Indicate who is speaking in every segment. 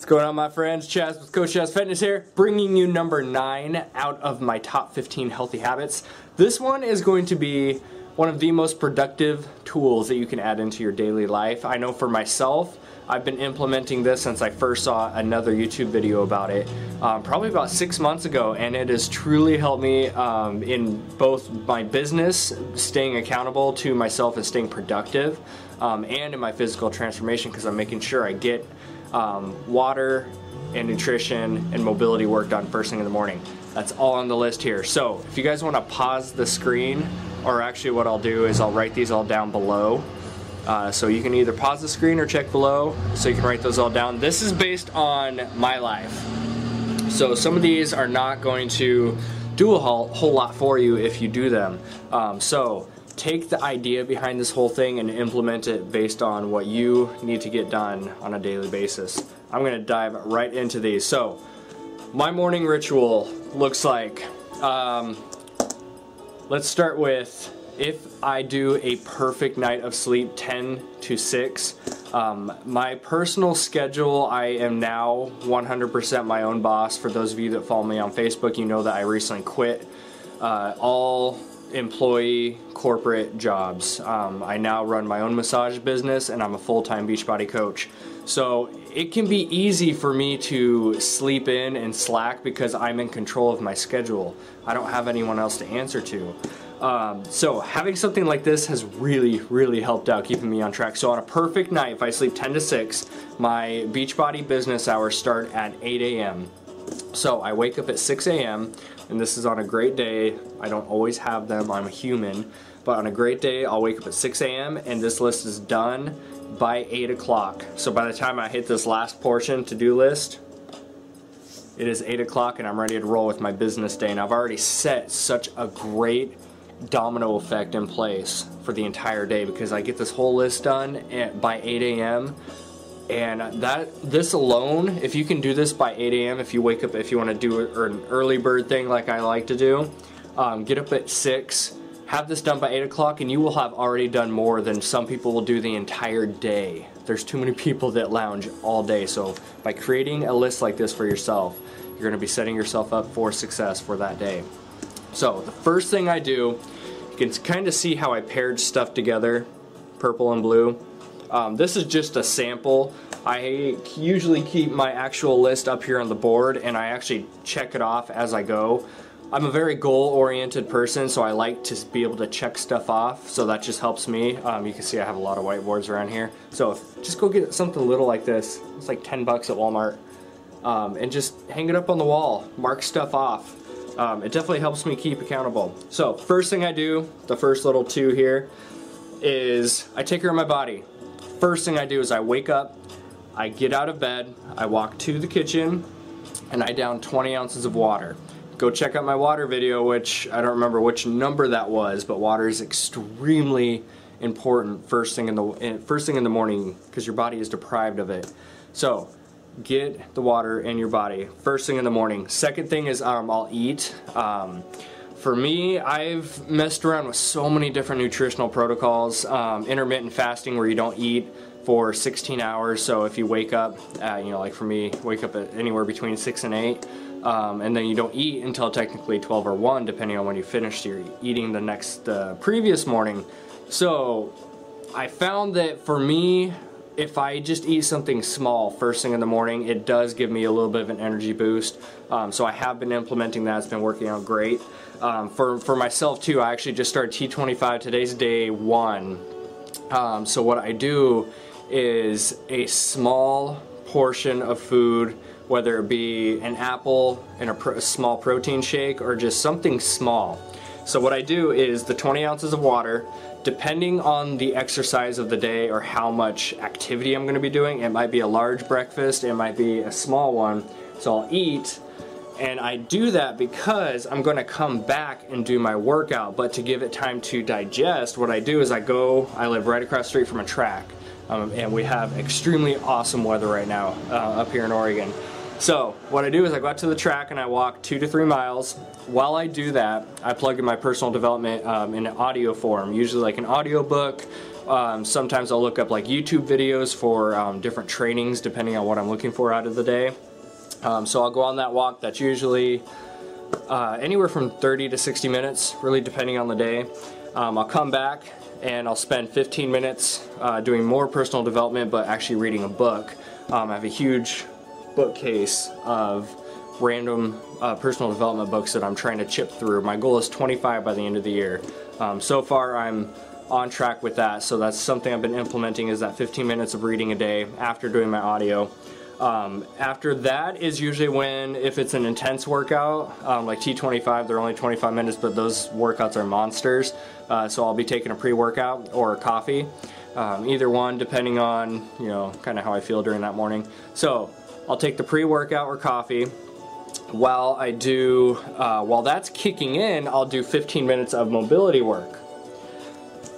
Speaker 1: going on, my friends? Chaz with Coach Chaz Fitness here, bringing you number 9 out of my top 15 healthy habits. This one is going to be one of the most productive tools that you can add into your daily life. I know for myself, I've been implementing this since I first saw another YouTube video about it, probably about 6 months ago, and it has truly helped me in both my business, staying accountable to myself and staying productive, and in my physical transformation, because I'm making sure I get water and nutrition and mobility work done first thing in the morning. That's all on the list here. So if you guys want to pause the screen, or actually what I'll do is I'll write these all down below. So you can either pause the screen or check below so you can write those all down. This is based on my life. So some of these are not going to do a whole lot for you if you do them. So take the idea behind this whole thing and implement it based on what you need to get done on a daily basis. I'm going to dive right into these. So my morning ritual looks like, let's start with, if I do a perfect night of sleep, 10 to 6, my personal schedule, I am now 100% my own boss. For those of you that follow me on Facebook, you know that I recently quit all employee corporate jobs. I now run my own massage business, and I'm a full-time Beachbody coach. So it can be easy for me to sleep in and slack because I'm in control of my schedule. I don't have anyone else to answer to. So having something like this has really helped out keeping me on track. So on a perfect night, if I sleep 10 to 6, my Beachbody business hours start at 8 a.m. So I wake up at 6 a.m. and this is on a great day. I don't always have them, I'm a human, but on a great day I'll wake up at 6 a.m. and this list is done by 8 o'clock. So by the time I hit this last portion, to-do list, it is 8 o'clock and I'm ready to roll with my business day, and I've already set such a great domino effect in place for the entire day because I get this whole list done by 8 a.m. and this alone, if you can do this by 8 a.m., if you wake up, if you want to do an early bird thing like I like to do, get up at 6, have this done by 8 o'clock, and you will have already done more than some people will do the entire day. There's too many people that lounge all day. So by creating a list like this for yourself, you're going to be setting yourself up for success for that day. So the first thing I do, you can kind of see how I paired stuff together, purple and blue. This is just a sample. I usually keep my actual list up here on the board and I actually check it off as I go. I'm a very goal-oriented person, so I like to be able to check stuff off, so that just helps me. You can see I have a lot of whiteboards around here. So just go get something little like this. It's like 10 bucks at Walmart. And just hang it up on the wall, mark stuff off. It definitely helps me keep accountable. So first thing I do, the first little 2 here, is I take care of my body. First thing I do is I wake up, I get out of bed, I walk to the kitchen, and I down 20 ounces of water. Go check out my water video, which I don't remember which number that was, but water is extremely important first thing in the morning because your body is deprived of it. So get the water in your body first thing in the morning. Second thing is I'll eat. For me, I've messed around with so many different nutritional protocols. Intermittent fasting, where you don't eat for 16 hours. So if you wake up, like for me, wake up at anywhere between 6 and 8, and then you don't eat until technically 12 or 1, depending on when you finish your eating the previous morning. So I found that for me, if I just eat something small first thing in the morning, it does give me a little bit of an energy boost. So I have been implementing that. It's been working out great. For myself too, I actually just started T25. Today's day 1. So what I do is a small portion of food, whether it be an apple and a small protein shake or just something small. So what I do is the 20 ounces of water, depending on the exercise of the day or how much activity I'm going to be doing, it might be a large breakfast, it might be a small one. So I'll eat, and I do that because I'm going to come back and do my workout, but to give it time to digest, what I do is I live right across the street from a track, and we have extremely awesome weather right now up here in Oregon. So what I do is I go out to the track and I walk 2 to 3 miles. While I do that, I plug in my personal development in an audio form, usually like an audio book Sometimes I'll look up like YouTube videos for different trainings depending on what I'm looking for out of the day. So I'll go on that walk. That's usually anywhere from 30 to 60 minutes, really depending on the day. I'll come back and I'll spend 15 minutes doing more personal development, but actually reading a book. I have a huge bookcase of random personal development books that I'm trying to chip through. My goal is 25 by the end of the year. So far I'm on track with that, so that's something I've been implementing, is that 15 minutes of reading a day after doing my audio. After that is usually when, if it's an intense workout, like T25, they're only 25 minutes, but those workouts are monsters. So I'll be taking a pre-workout or a coffee, either one depending on, you know, kind of how I feel during that morning. So I'll take the pre-workout or coffee. While that's kicking in, I'll do 15 minutes of mobility work.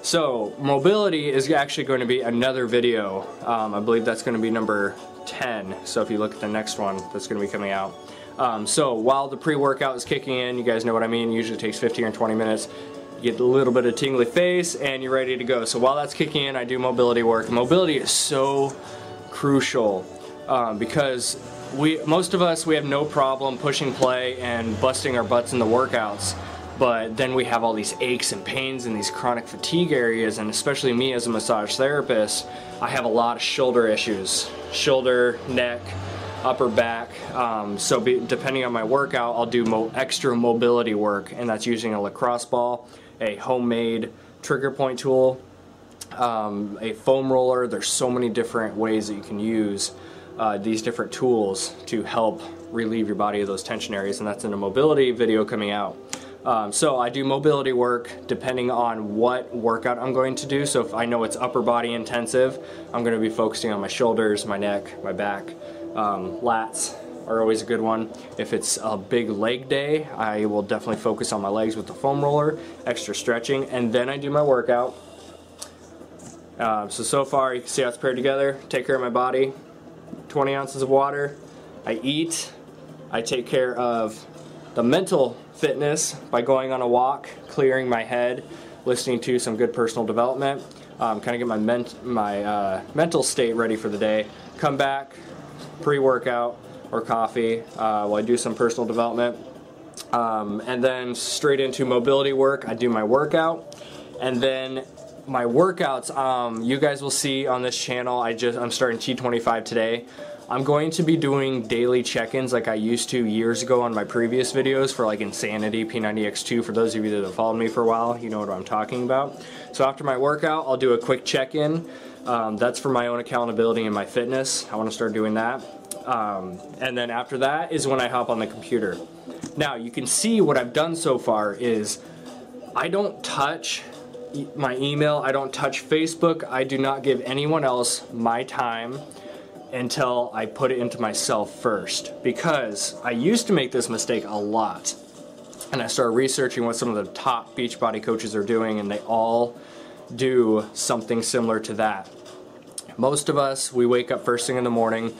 Speaker 1: So mobility is actually going to be another video. I believe that's going to be number 10. So if you look at the next one, that's going to be coming out. So while the pre-workout is kicking in, you guys know what I mean, usually takes 15 or 20 minutes. You get a little bit of tingly face and you're ready to go. So while that's kicking in, I do mobility work. Mobility is so crucial because most of us, we have no problem pushing play and busting our butts in the workouts. But then we have all these aches and pains in these chronic fatigue areas, and especially me as a massage therapist, I have a lot of shoulder issues. Shoulder, neck, upper back. Depending on my workout, I'll do extra mobility work, and that's using a lacrosse ball, a homemade trigger point tool, a foam roller. There's so many different ways that you can use these different tools to help relieve your body of those tension areas, and that's in a mobility video coming out. So I do mobility work depending on what workout I'm going to do. So if I know it's upper body intensive, I'm going to be focusing on my shoulders, my neck, my back. Lats are always a good one. If it's a big leg day, I will definitely focus on my legs with the foam roller, extra stretching, and then I do my workout. So far you can see how it's paired together. Take care of my body, 20 ounces of water. I eat. I take care of the mental fitness by going on a walk, clearing my head, listening to some good personal development, kind of get my mental state ready for the day. Come back, pre-workout or coffee while I do some personal development, and then straight into mobility work. I do my workout, and then my workouts, you guys will see on this channel, I'm starting T25 today. I'm going to be doing daily check-ins like I used to years ago on my previous videos for like Insanity, P90X2. For those of you that have followed me for a while, you know what I'm talking about. So after my workout, I'll do a quick check-in. That's for my own accountability and my fitness. I want to start doing that. And then after that is when I hop on the computer. Now you can see what I've done so far is I don't touch my email, I don't touch Facebook, I do not give anyone else my time until I put it into myself first, because I used to make this mistake a lot, and I started researching what some of the top Beachbody coaches are doing, and they all do something similar to that. Most of us, we wake up first thing in the morning,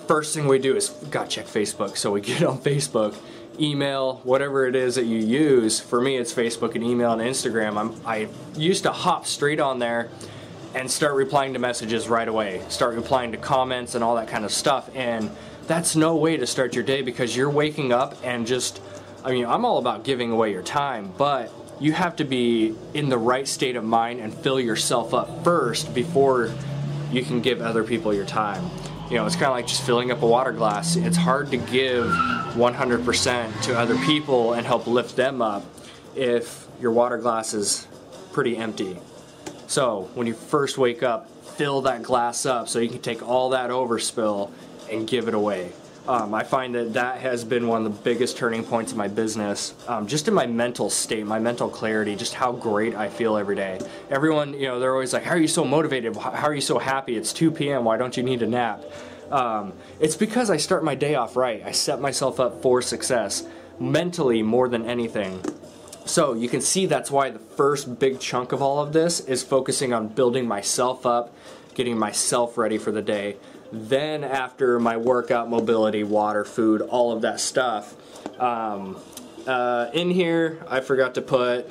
Speaker 1: first thing we do is gotta check Facebook. So we get on Facebook, email, whatever it is that you use. For me it's Facebook and email and Instagram. I used to hop straight on there and start replying to messages right away, start replying to comments and all that kind of stuff, and that's no way to start your day, because you're waking up and just, I mean, I'm all about giving away your time, but you have to be in the right state of mind and fill yourself up first before you can give other people your time. You know, it's kind of like just filling up a water glass. It's hard to give 100% to other people and help lift them up if your water glass is pretty empty. So when you first wake up, fill that glass up so you can take all that overspill and give it away. I find that has been one of the biggest turning points of my business, just in my mental state, my mental clarity, just how great I feel every day. Everyone, you know, they're always like, how are you so motivated? How are you so happy? It's 2 p.m. Why don't you need a nap? It's because I start my day off right. I set myself up for success, mentally more than anything. So you can see that's why the first big chunk of all of this is focusing on building myself up, getting myself ready for the day. Then after my workout, mobility, water, food, all of that stuff, in here I forgot to put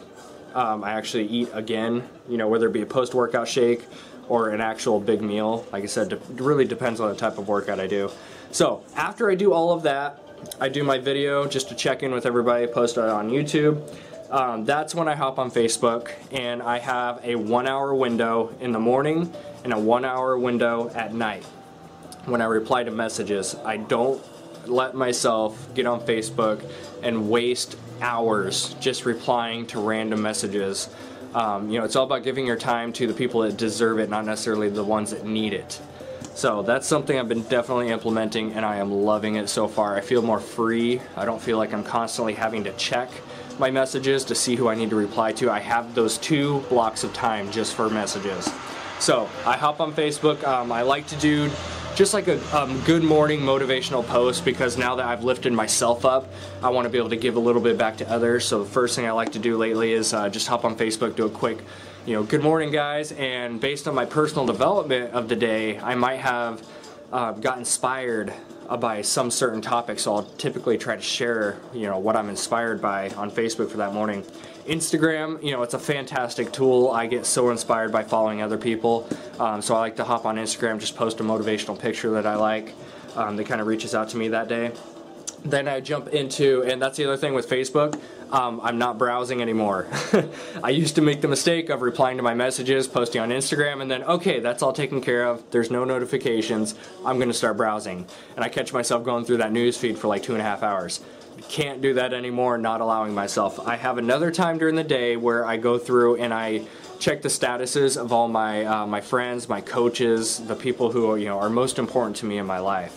Speaker 1: I actually eat again, you know, whether it be a post-workout shake or an actual big meal. Like I said, it really depends on the type of workout I do. So after I do all of that, I do my video just to check in with everybody, post it on YouTube. That's when I hop on Facebook, and I have a 1 hour window in the morning and a 1 hour window at night when I reply to messages. I don't let myself get on Facebook and waste hours just replying to random messages. You know, it's all about giving your time to the people that deserve it, not necessarily the ones that need it. So that's something I've been definitely implementing, and I am loving it so far. I feel more free. I don't feel like I'm constantly having to check my messages to see who I need to reply to. I have those 2 blocks of time just for messages. So I hop on Facebook. I like to do just like a good morning motivational post, because now that I've lifted myself up, I want to be able to give a little bit back to others. So the first thing I like to do lately is just hop on Facebook, do a quick, you know, good morning guys, and based on my personal development of the day, I might have got inspired by some certain topic, so I'll typically try to share, you know, what I'm inspired by on Facebook for that morning. Instagram, you know, it's a fantastic tool. I get so inspired by following other people, so I like to hop on Instagram, just post a motivational picture that I like, that kind of reaches out to me that day. Then I jump into, and that's the other thing with Facebook, I'm not browsing anymore. I used to make the mistake of replying to my messages, posting on Instagram, and then, okay, that's all taken care of, there's no notifications, I'm going to start browsing. And I catch myself going through that news feed for like 2.5 hours. Can't do that anymore, not allowing myself. I have another time during the day where I go through and I check the statuses of all my my friends, my coaches, the people who are, you know, are most important to me in my life.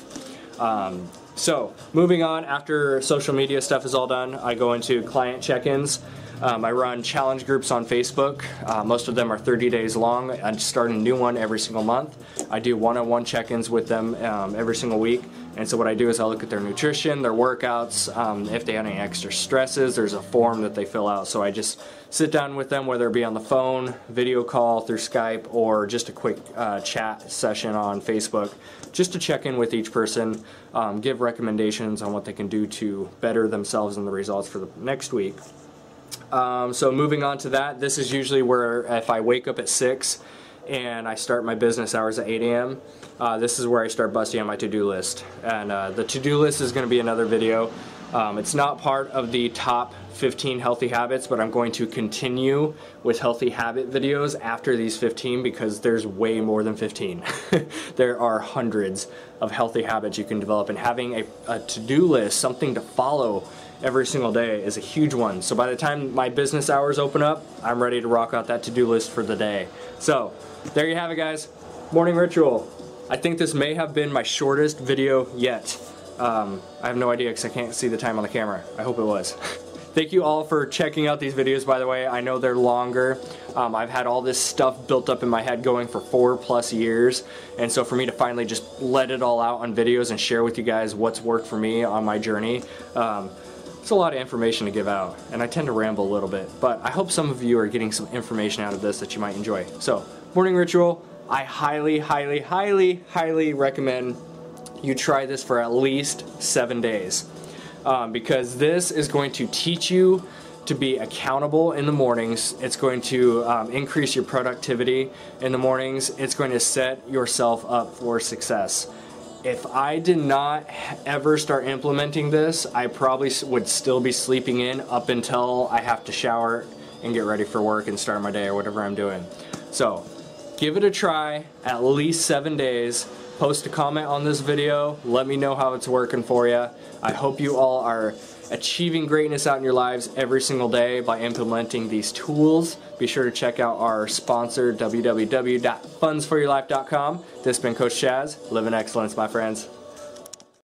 Speaker 1: So moving on, after social media stuff is all done, I go into client check-ins. I run challenge groups on Facebook. Most of them are 30 days long. I start a new one every single month. I do one-on-one check-ins with them every single week. And so what I do is I look at their nutrition, their workouts, if they have any extra stresses. There's a form that they fill out. So I just sit down with them, whether it be on the phone, video call, through Skype, or just a quick chat session on Facebook, just to check in with each person, give recommendations on what they can do to better themselves and the results for the next week. So moving on to that, this is usually where if I wake up at 6 and I start my business hours at 8 a.m., this is where I start busting on my to-do list. And the to-do list is going to be another video. It's not part of the top 15 healthy habits, but I'm going to continue with healthy habit videos after these 15, because there's way more than 15. There are hundreds of healthy habits you can develop, and having a to-do list, something to follow every single day, is a huge one. So by the time my business hours open up, I'm ready to rock out that to-do list for the day. So there you have it, guys. Morning ritual. I think this may have been my shortest video yet. I have no idea because I can't see the time on the camera. I hope it was. Thank you all for checking out these videos, by the way. I know they're longer. I've had all this stuff built up in my head going for 4+ years, and so for me to finally just let it all out on videos and share with you guys what's worked for me on my journey, it's a lot of information to give out, and I tend to ramble a little bit, but I hope some of you are getting some information out of this that you might enjoy. So, morning ritual, I highly, highly, highly, highly recommend you try this for at least 7 days. Because this is going to teach you to be accountable in the mornings. It's going to increase your productivity in the mornings. It's going to set yourself up for success. If I did not ever start implementing this, I probably would still be sleeping in up until I have to shower and get ready for work and start my day or whatever I'm doing. So give it a try, at least 7 days. Post a comment on this video, let me know how it's working for you. I hope you all are achieving greatness out in your lives every single day by implementing these tools. Be sure to check out our sponsor, www.fundsforyourlife.com. This has been Coach Chaz. Live in excellence, my friends.